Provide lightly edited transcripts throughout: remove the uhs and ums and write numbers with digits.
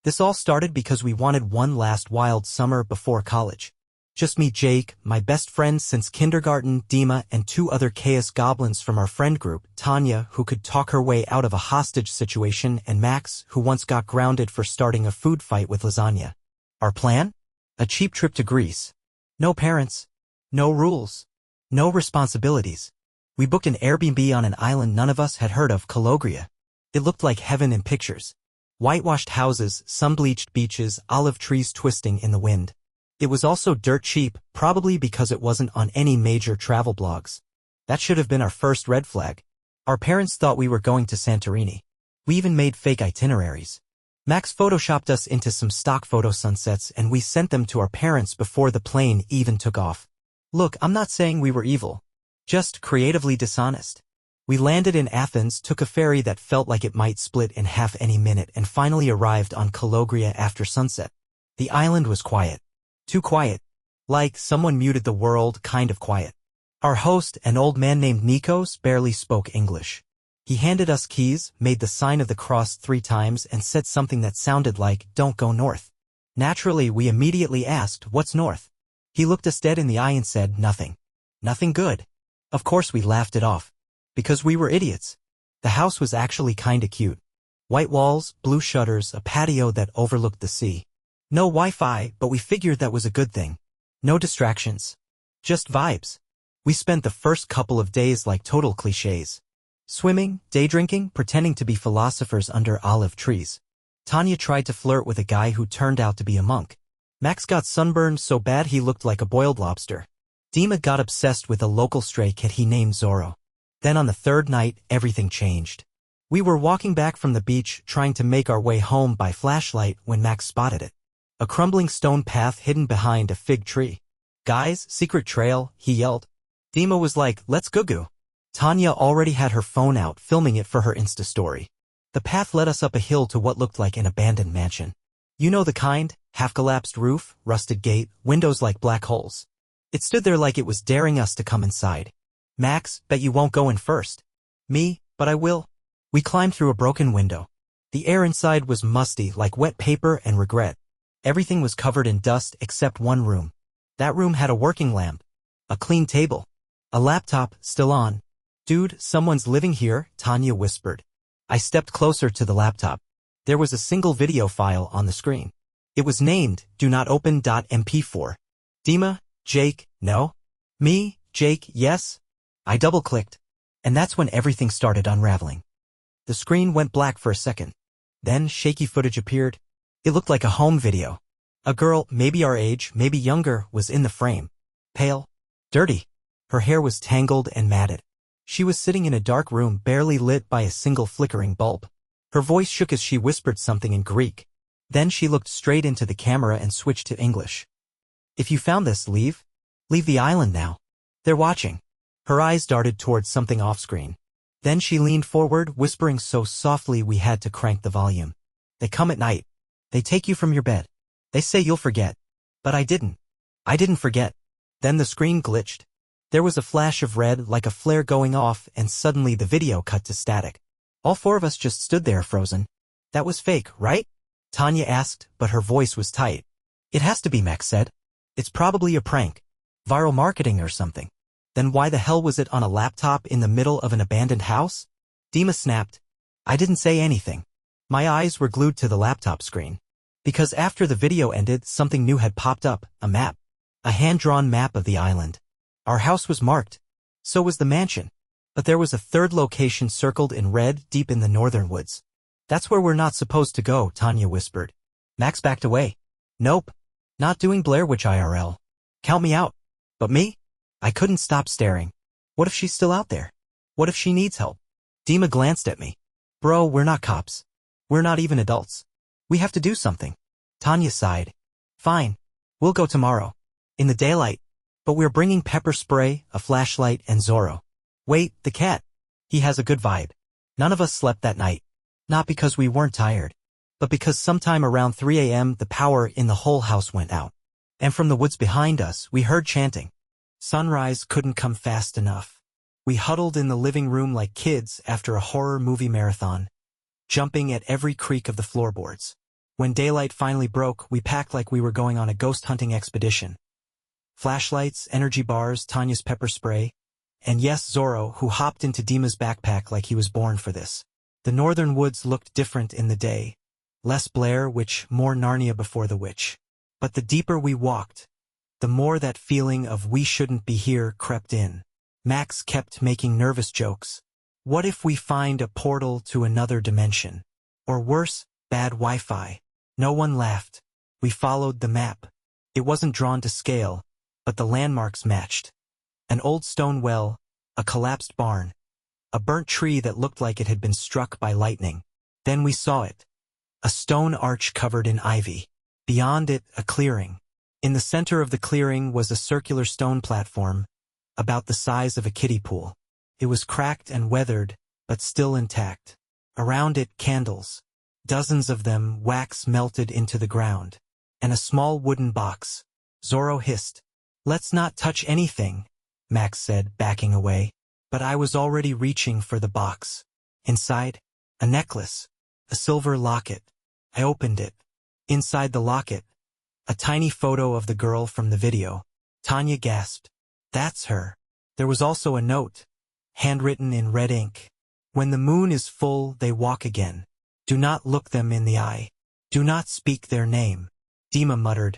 This all started because we wanted one last wild summer before college. Just me, Jake, my best friend since kindergarten, Dima, and 2 other chaos goblins from our friend group, Tanya, who could talk her way out of a hostage situation, and Max, who once got grounded for starting a food fight with lasagna. Our plan? A cheap trip to Greece. No parents. No rules. No responsibilities. We booked an Airbnb on an island none of us had heard of, Calogria. It looked like heaven in pictures. Whitewashed houses, sun-bleached beaches, olive trees twisting in the wind. It was also dirt cheap, probably because it wasn't on any major travel blogs. That should have been our first red flag. Our parents thought we were going to Santorini. We even made fake itineraries. Max photoshopped us into some stock photo sunsets and we sent them to our parents before the plane even took off. Look, I'm not saying we were evil. Just creatively dishonest. We landed in Athens, took a ferry that felt like it might split in half any minute, and finally arrived on Calogria after sunset. The island was quiet. Too quiet. Like someone muted the world, kind of quiet. Our host, an old man named Nikos, barely spoke English. He handed us keys, made the sign of the cross 3 times, and said something that sounded like, "Don't go north." Naturally, we immediately asked, "What's north?" He looked us dead in the eye and said, "Nothing. Nothing good." Of course we laughed it off. Because we were idiots. The house was actually kinda cute. White walls, blue shutters, a patio that overlooked the sea. No Wi-Fi, but we figured that was a good thing. No distractions. Just vibes. We spent the first couple of days like total clichés. Swimming, day drinking, pretending to be philosophers under olive trees. Tanya tried to flirt with a guy who turned out to be a monk. Max got sunburned so bad he looked like a boiled lobster. Dima got obsessed with a local stray cat he named Zorro. Then on the 3rd night, everything changed. We were walking back from the beach, trying to make our way home by flashlight when Max spotted it. A crumbling stone path hidden behind a fig tree. "Guys, secret trail," he yelled. Dima was like, "Let's go." Tanya already had her phone out, filming it for her Insta story. The path led us up a hill to what looked like an abandoned mansion. You know the kind, half-collapsed roof, rusted gate, windows like black holes. It stood there like it was daring us to come inside. "Max, bet you won't go in first." "Me, but I will." We climbed through a broken window. The air inside was musty, like wet paper and regret. Everything was covered in dust except one room. That room had a working lamp. A clean table. A laptop, still on. "Dude, someone's living here," Tanya whispered. I stepped closer to the laptop. There was a single video file on the screen. It was named, "Do not open .mp4. Dima, Jake, no? Me, Jake, yes? I double-clicked. And that's when everything started unraveling. The screen went black for a second. Then shaky footage appeared. It looked like a home video. A girl, maybe our age, maybe younger, was in the frame. Pale. Dirty. Her hair was tangled and matted. She was sitting in a dark room barely lit by a single flickering bulb. Her voice shook as she whispered something in Greek. Then she looked straight into the camera and switched to English. "If you found this, leave. Leave the island now. They're watching." Her eyes darted towards something off-screen. Then she leaned forward, whispering so softly we had to crank the volume. "They come at night. They take you from your bed. They say you'll forget. But I didn't. I didn't forget." Then the screen glitched. There was a flash of red, like a flare going off, and suddenly the video cut to static. All 4 of us just stood there frozen. "That was fake, right?" Tanya asked, but her voice was tight. "It has to be," Max said. "It's probably a prank. Viral marketing or something." "Then why the hell was it on a laptop in the middle of an abandoned house?" Dima snapped. I didn't say anything. My eyes were glued to the laptop screen. Because after the video ended, something new had popped up, a map. A hand-drawn map of the island. Our house was marked. So was the mansion. But there was a 3rd location circled in red deep in the northern woods. "That's where we're not supposed to go," Tanya whispered. Max backed away. "Nope. Not doing Blair Witch IRL. Count me out." "But me?" I couldn't stop staring. What if she's still out there? What if she needs help? Dima glanced at me. "Bro, we're not cops. We're not even adults. We have to do something." Tanya sighed. "Fine. We'll go tomorrow. In the daylight. But we're bringing pepper spray, a flashlight, and Zorro. Wait, the cat. He has a good vibe." None of us slept that night. Not because we weren't tired. But because sometime around 3 a.m. the power in the whole house went out. And from the woods behind us, we heard chanting. Sunrise couldn't come fast enough. We huddled in the living room like kids after a horror movie marathon, jumping at every creak of the floorboards. When daylight finally broke, we packed like we were going on a ghost hunting expedition. Flashlights, energy bars, Tanya's pepper spray, and yes, Zorro, who hopped into Dima's backpack like he was born for this. The northern woods looked different in the day. Less Blair Witch, more Narnia before the witch. But the deeper we walked, the more that feeling of we shouldn't be here crept in. Max kept making nervous jokes. What if we find a portal to another dimension? Or worse, bad Wi-Fi. No one laughed. We followed the map. It wasn't drawn to scale, but the landmarks matched. An old stone well, a collapsed barn, a burnt tree that looked like it had been struck by lightning. Then we saw it. A stone arch covered in ivy. Beyond it, a clearing. In the center of the clearing was a circular stone platform, about the size of a kiddie pool. It was cracked and weathered, but still intact. Around it, candles. Dozens of them, wax melted into the ground. And a small wooden box. Zorro hissed. "Let's not touch anything," Max said, backing away. But I was already reaching for the box. Inside, a necklace. A silver locket. I opened it. Inside the locket, a tiny photo of the girl from the video. Tanya gasped. "That's her." There was also a note, handwritten in red ink. "When the moon is full, they walk again. Do not look them in the eye. Do not speak their name." Dima muttered.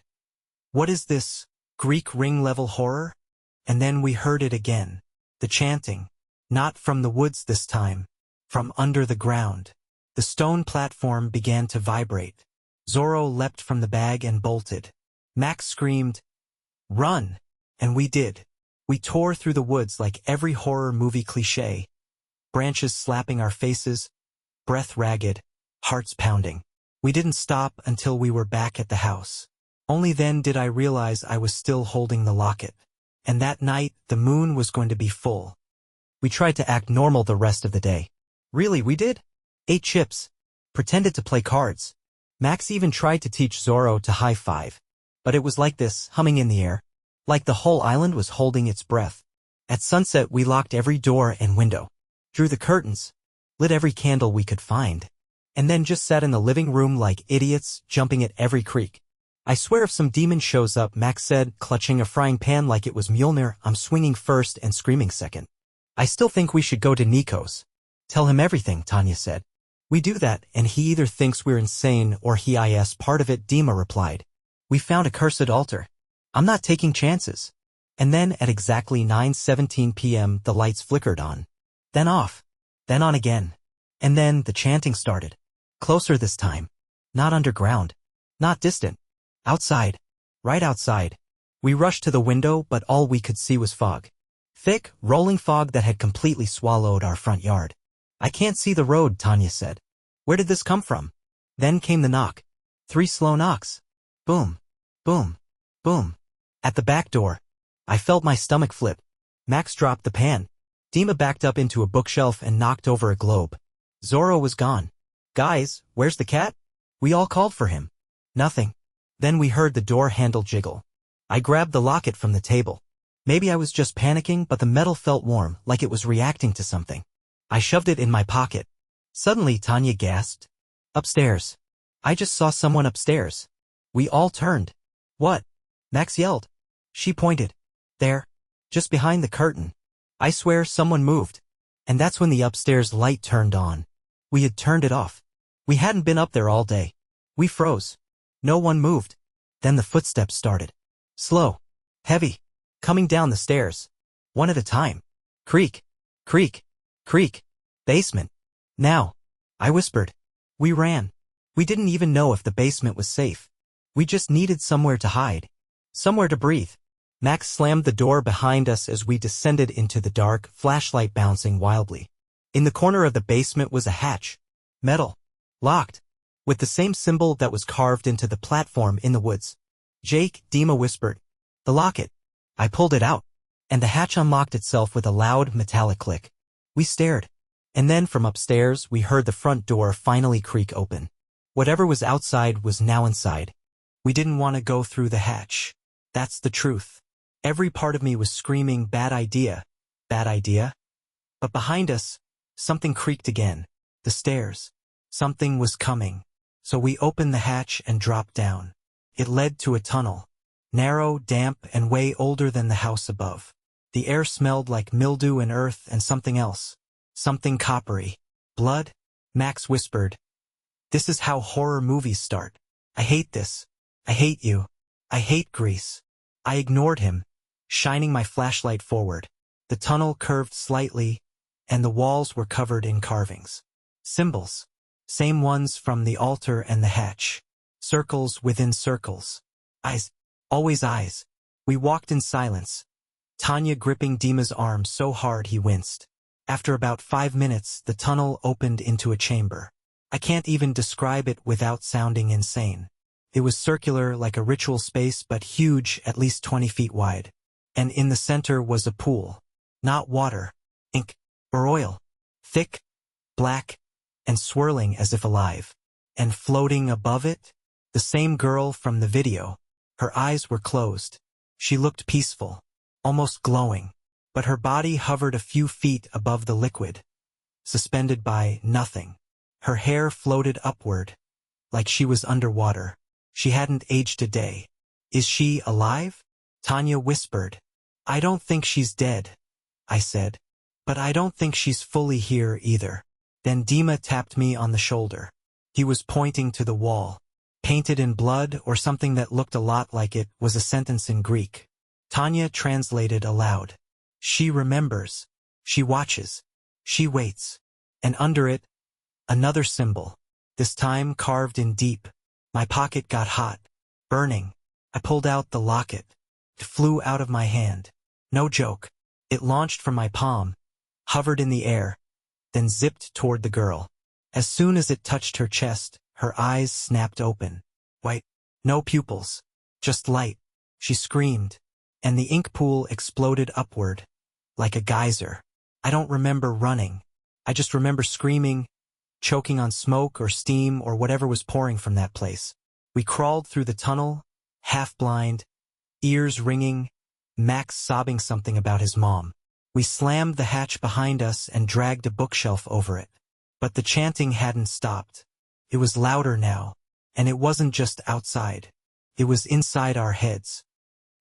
"What is this, Greek ring-level horror?" And then we heard it again. The chanting. Not from the woods this time. From under the ground. The stone platform began to vibrate. Zorro leapt from the bag and bolted. Max screamed, "Run!" And we did. We tore through the woods like every horror movie cliché. Branches slapping our faces, breath ragged, hearts pounding. We didn't stop until we were back at the house. Only then did I realize I was still holding the locket. And that night, the moon was going to be full. We tried to act normal the rest of the day. Really, we did? Ate chips. Pretended to play cards. Max even tried to teach Zorro to high-five. But it was like this, humming in the air. Like the whole island was holding its breath. At sunset, we locked every door and window. Drew the curtains. Lit every candle we could find. And then just sat in the living room like idiots, jumping at every creak. "I swear if some demon shows up," Max said, clutching a frying pan like it was Mjolnir, "I'm swinging first and screaming second." "I still think we should go to Nico's. Tell him everything," Tanya said. "We do that, and he either thinks we're insane or he is part of it," Dima replied. "We found a cursed altar. I'm not taking chances." And then at exactly 9:17 p.m. the lights flickered on. Then off. Then on again. And then the chanting started. Closer this time. Not underground. Not distant. Outside. Right outside. We rushed to the window, but all we could see was fog. Thick, rolling fog that had completely swallowed our front yard. "I can't see the road," Tanya said. "Where did this come from?" Then came the knock. 3 slow knocks. Boom. Boom. Boom. At the back door. I felt my stomach flip. Max dropped the pan. Dima backed up into a bookshelf and knocked over a globe. Zorro was gone. "Guys, where's the cat?" We all called for him. Nothing. Then we heard the door handle jiggle. I grabbed the locket from the table. Maybe I was just panicking, but the metal felt warm, like it was reacting to something. I shoved it in my pocket. Suddenly, Tanya gasped. "Upstairs. I just saw someone upstairs." We all turned. "What?" Max yelled. She pointed. "There. Just behind the curtain. I swear someone moved." And that's when the upstairs light turned on. We had turned it off. We hadn't been up there all day. We froze. No one moved. Then the footsteps started. Slow. Heavy. Coming down the stairs. One at a time. Creak. Creak. Creak. "Basement. Now." I whispered. We ran. We didn't even know if the basement was safe. We just needed somewhere to hide. Somewhere to breathe. Max slammed the door behind us as we descended into the dark, flashlight bouncing wildly. In the corner of the basement was a hatch. Metal. Locked. With the same symbol that was carved into the platform in the woods. "Jake," Dima whispered. "The locket." I pulled it out. And the hatch unlocked itself with a loud, metallic click. We stared. And then from upstairs, we heard the front door finally creak open. Whatever was outside was now inside. We didn't want to go through the hatch. That's the truth. Every part of me was screaming, "Bad idea. Bad idea." But behind us, something creaked again. The stairs. Something was coming. So we opened the hatch and dropped down. It led to a tunnel. Narrow, damp, and way older than the house above. The air smelled like mildew and earth and something else. Something coppery. Blood? Max whispered. This is how horror movies start. I hate this. I hate you. I hate Greece. I ignored him, shining my flashlight forward. The tunnel curved slightly, and the walls were covered in carvings. Symbols. Same ones from the altar and the hatch. Circles within circles. Eyes. Always eyes. We walked in silence, Tanya gripping Dima's arm so hard he winced. After about 5 minutes, the tunnel opened into a chamber. I can't even describe it without sounding insane. It was circular like a ritual space but huge, at least 20 feet wide. And in the center was a pool. Not water, ink, or oil. Thick, black, and swirling as if alive. And floating above it, the same girl from the video. Her eyes were closed. She looked peaceful, almost glowing, but her body hovered a few feet above the liquid, suspended by nothing. Her hair floated upward, like she was underwater. She hadn't aged a day. Is she alive? Tanya whispered. I don't think she's dead, I said. But I don't think she's fully here either. Then Dima tapped me on the shoulder. He was pointing to the wall. Painted in blood or something that looked a lot like it was a sentence in Greek. Tanya translated aloud. She remembers. She watches. She waits. And under it, another symbol. This time carved in deep. My pocket got hot. Burning. I pulled out the locket. It flew out of my hand. No joke. It launched from my palm, hovered in the air, then zipped toward the girl. As soon as it touched her chest, her eyes snapped open. White. No pupils. Just light. She screamed, and the ink pool exploded upward, like a geyser. I don't remember running. I just remember screaming, choking on smoke or steam or whatever was pouring from that place. We crawled through the tunnel, half blind, ears ringing, Max sobbing something about his mom. We slammed the hatch behind us and dragged a bookshelf over it. But the chanting hadn't stopped. It was louder now, and it wasn't just outside. It was inside our heads.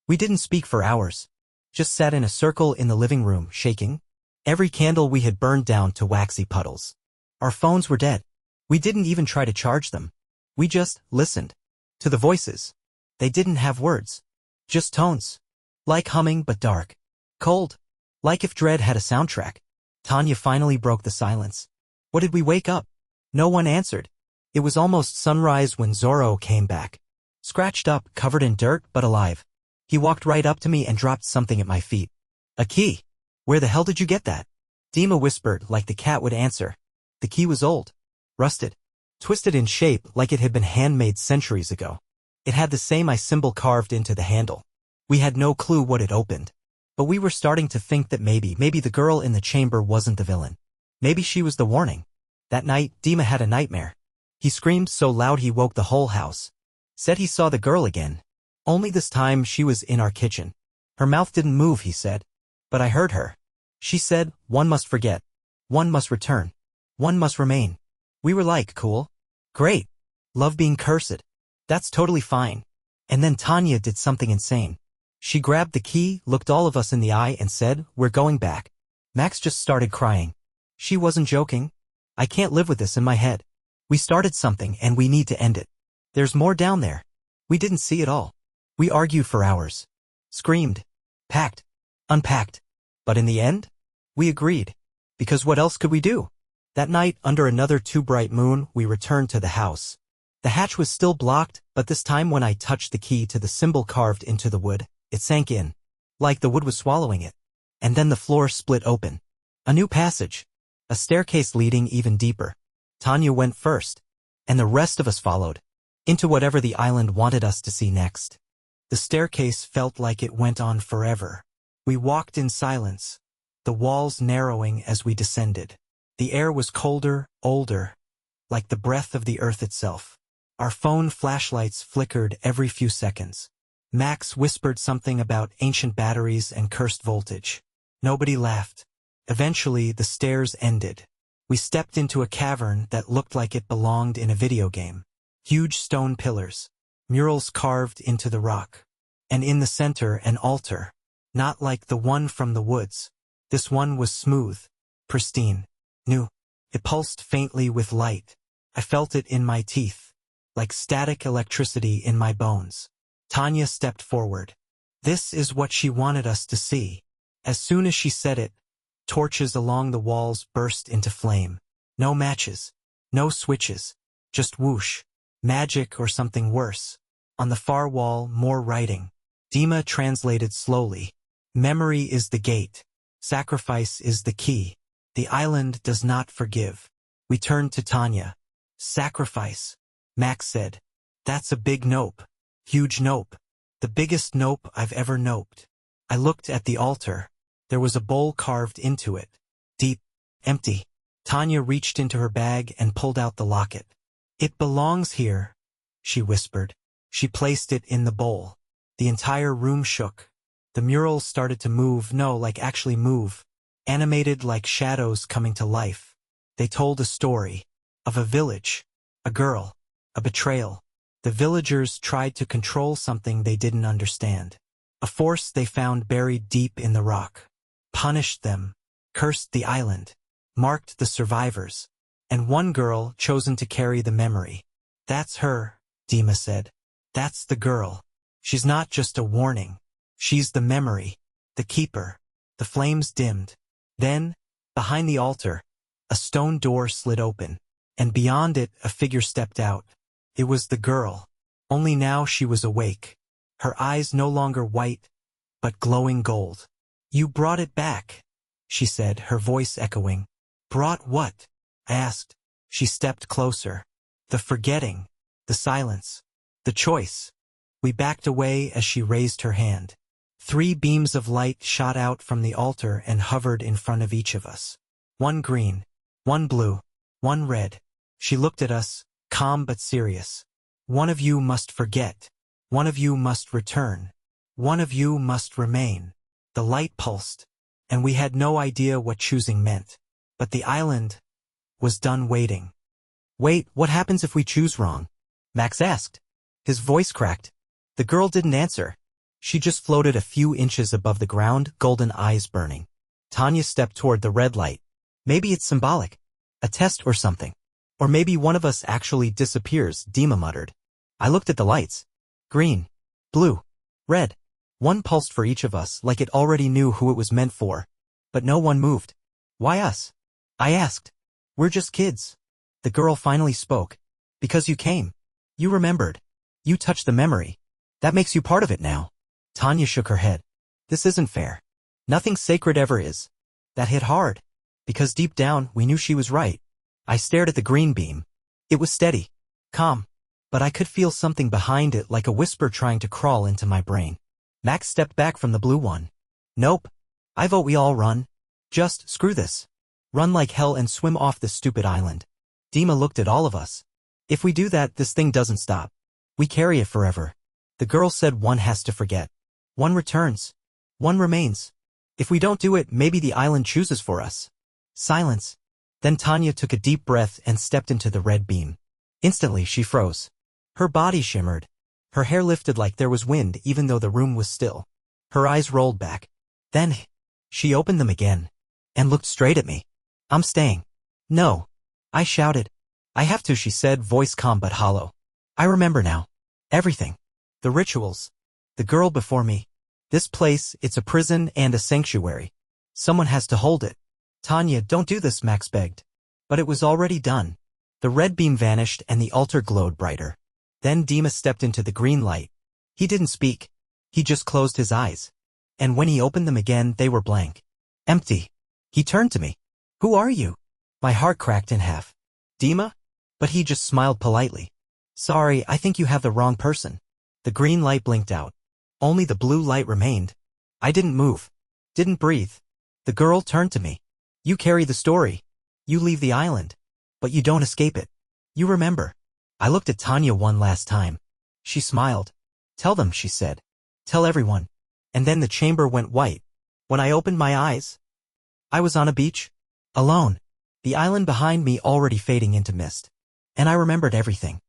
We didn't speak for hours. Just sat in a circle in the living room, shaking. Every candle we had burned down to waxy puddles. Our phones were dead. We didn't even try to charge them. We just listened. To the voices. They didn't have words. Just tones. Like humming but dark. Cold. Like if Dread had a soundtrack. Tanya finally broke the silence. What did we wake up? No one answered. It was almost sunrise when Zorro came back. Scratched up, covered in dirt, but alive. He walked right up to me and dropped something at my feet. A key. Where the hell did you get that? Dima whispered like the cat would answer. The key was old. Rusted. Twisted in shape like it had been handmade centuries ago. It had the same I symbol carved into the handle. We had no clue what it opened. But we were starting to think that maybe the girl in the chamber wasn't the villain. Maybe she was the warning. That night, Dima had a nightmare. He screamed so loud he woke the whole house. Said he saw the girl again. Only this time she was in our kitchen. Her mouth didn't move, he said. But I heard her. She said, one must forget. One must return. One must remain. We were like, cool. Great. Love being cursed. That's totally fine. And then Tanya did something insane. She grabbed the key, looked all of us in the eye and said, we're going back. Max just started crying. She wasn't joking. I can't live with this in my head. We started something and we need to end it. There's more down there. We didn't see it all. We argued for hours. Screamed. Packed. Unpacked. But in the end, we agreed. Because what else could we do? That night, under another too-bright moon, we returned to the house. The hatch was still blocked, but this time when I touched the key to the symbol carved into the wood, it sank in. Like the wood was swallowing it. And then the floor split open. A new passage. A staircase leading even deeper. Tanya went first. And the rest of us followed. Into whatever the island wanted us to see next. The staircase felt like it went on forever. We walked in silence. The walls narrowing as we descended. The air was colder, older. Like the breath of the earth itself. Our phone flashlights flickered every few seconds. Max whispered something about ancient batteries and cursed voltage. Nobody laughed. Eventually, the stairs ended. We stepped into a cavern that looked like it belonged in a video game. Huge stone pillars, murals carved into the rock. And in the center an altar. Not like the one from the woods. This one was smooth, pristine, new. It pulsed faintly with light. I felt it in my teeth, like static electricity in my bones. Tanya stepped forward. This is what she wanted us to see. As soon as she said it, torches along the walls burst into flame. No matches, no switches, just whoosh. Magic or something worse. On the far wall, more writing. Dima translated slowly. Memory is the gate. Sacrifice is the key. The island does not forgive. We turned to Tanya. Sacrifice. Max said. That's a big nope. Huge nope. The biggest nope I've ever noped. I looked at the altar. There was a bowl carved into it. Deep. Empty. Tanya reached into her bag and pulled out the locket. It belongs here, she whispered. She placed it in the bowl. The entire room shook. The murals started to move, actually move. Animated like shadows coming to life. They told a story. Of a village. A girl. A betrayal. The villagers tried to control something they didn't understand. A force they found buried deep in the rock. Punished them. Cursed the island. Marked the survivors. And one girl chosen to carry the memory. That's her, Dima said. That's the girl. She's not just a warning. She's the memory. The keeper. The flames dimmed. Then, behind the altar, a stone door slid open. And beyond it, a figure stepped out. It was the girl. Only now she was awake. Her eyes no longer white, but glowing gold. You brought it back, she said, her voice echoing. Brought what? I asked. She stepped closer. The forgetting. The silence. The choice. We backed away as she raised her hand. 3 beams of light shot out from the altar and hovered in front of each of us. 1 green. 1 blue. 1 red. She looked at us, calm but serious. One of you must forget. One of you must return. One of you must remain. The light pulsed, and we had no idea what choosing meant. But the island was done waiting. Wait, what happens if we choose wrong? Max asked. His voice cracked. The girl didn't answer. She just floated a few inches above the ground, golden eyes burning. Tanya stepped toward the red light. Maybe it's symbolic. A test or something. Or maybe one of us actually disappears, Dima muttered. I looked at the lights. Green. Blue. Red. One pulsed for each of us, like it already knew who it was meant for. But no one moved. Why us? I asked. We're just kids. The girl finally spoke. Because you came. You remembered. You touched the memory. That makes you part of it now. Tanya shook her head. This isn't fair. Nothing sacred ever is. That hit hard. Because deep down, we knew she was right. I stared at the green beam. It was steady. Calm. But I could feel something behind it, like a whisper trying to crawl into my brain. Max stepped back from the blue one. Nope. I vote we all run. Just screw this. Run like hell and swim off this stupid island. Dima looked at all of us. If we do that, this thing doesn't stop. We carry it forever. The girl said one has to forget. One returns. One remains. If we don't do it, maybe the island chooses for us. Silence. Then Tanya took a deep breath and stepped into the red beam. Instantly, she froze. Her body shimmered. Her hair lifted like there was wind even though the room was still. Her eyes rolled back. Then, she opened them again. And looked straight at me. I'm staying. No. I shouted. I have to, she said, voice calm but hollow. I remember now. Everything. The rituals. The girl before me. This place, it's a prison and a sanctuary. Someone has to hold it. Tanya, don't do this, Max begged. But it was already done. The red beam vanished and the altar glowed brighter. Then Dima stepped into the green light. He didn't speak. He just closed his eyes. And when he opened them again, they were blank. Empty. He turned to me. Who are you? My heart cracked in half. Dima? But he just smiled politely. Sorry, I think you have the wrong person. The green light blinked out. Only the blue light remained. I didn't move. Didn't breathe. The girl turned to me. You carry the story. You leave the island. But you don't escape it. You remember. I looked at Tanya one last time. She smiled. Tell them, she said. Tell everyone. And then the chamber went white. When I opened my eyes, I was on a beach. Alone. The island behind me already fading into mist. And I remembered everything.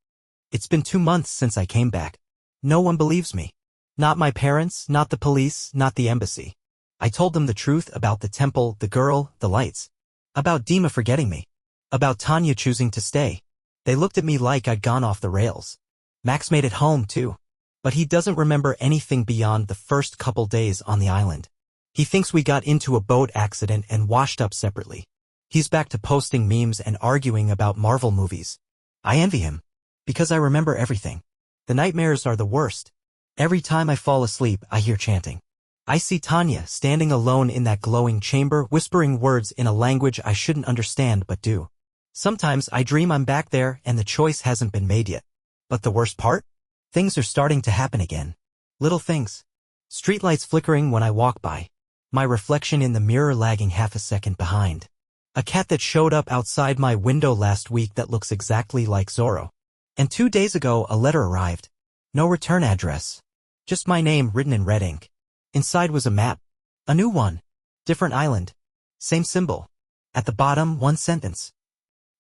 It's been 2 months since I came back. No one believes me. Not my parents, not the police, not the embassy. I told them the truth about the temple, the girl, the lights. About Dima forgetting me. About Tanya choosing to stay. They looked at me like I'd gone off the rails. Max made it home, too. But he doesn't remember anything beyond the first couple days on the island. He thinks we got into a boat accident and washed up separately. He's back to posting memes and arguing about Marvel movies. I envy him. Because I remember everything. The nightmares are the worst. Every time I fall asleep, I hear chanting. I see Tanya standing alone in that glowing chamber, whispering words in a language I shouldn't understand but do. Sometimes I dream I'm back there and the choice hasn't been made yet. But the worst part? Things are starting to happen again. Little things. Streetlights flickering when I walk by. My reflection in the mirror lagging half a second behind. A cat that showed up outside my window last week that looks exactly like Zorro. And 2 days ago a letter arrived. No return address. Just my name written in red ink. Inside was a map. A new one. Different island. Same symbol. At the bottom, one sentence.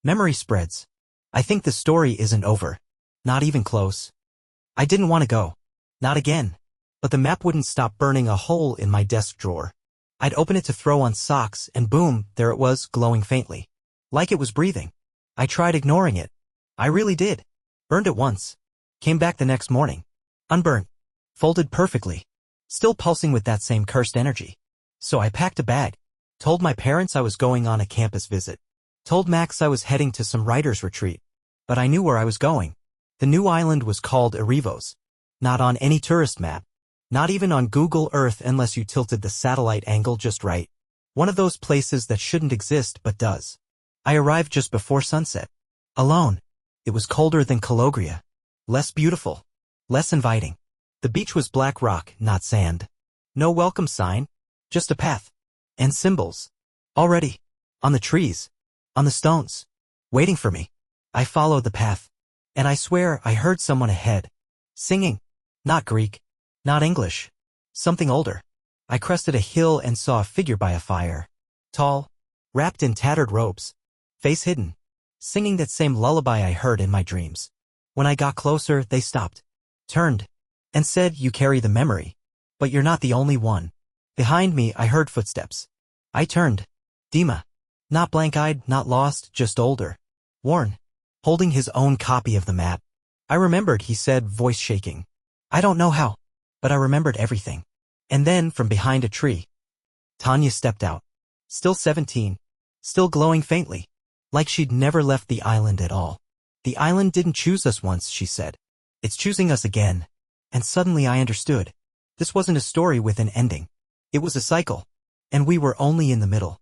Memory spreads. I think the story isn't over. Not even close. I didn't want to go. Not again. But the map wouldn't stop burning a hole in my desk drawer. I'd open it to throw on socks and boom, there it was, glowing faintly. Like it was breathing. I tried ignoring it. I really did. Burned it once. Came back the next morning. Unburnt. Folded perfectly. Still pulsing with that same cursed energy. So I packed a bag. Told my parents I was going on a campus visit. Told Max I was heading to some writer's retreat. But I knew where I was going. The new island was called Erivos. Not on any tourist map. Not even on Google Earth unless you tilted the satellite angle just right. One of those places that shouldn't exist but does. I arrived just before sunset. Alone. It was colder than Calogria. Less beautiful. Less inviting. The beach was black rock, not sand. No welcome sign. Just a path. And symbols. Already. On the trees. On the stones. Waiting for me. I followed the path. And I swear I heard someone ahead. Singing. Not Greek. Not English. Something older. I crested a hill and saw a figure by a fire. Tall. Wrapped in tattered robes. Face hidden. Singing that same lullaby I heard in my dreams. When I got closer, they stopped. Turned. And said, "You carry the memory. But you're not the only one." Behind me, I heard footsteps. I turned. Dima. Not blank-eyed, not lost, just older. Worn. Holding his own copy of the map. I remembered, he said, voice shaking. I don't know how. But I remembered everything. And then, from behind a tree, Tanya stepped out. Still 17. Still glowing faintly. Like she'd never left the island at all. The island didn't choose us once, she said. It's choosing us again. And suddenly I understood. This wasn't a story with an ending. It was a cycle. And we were only in the middle.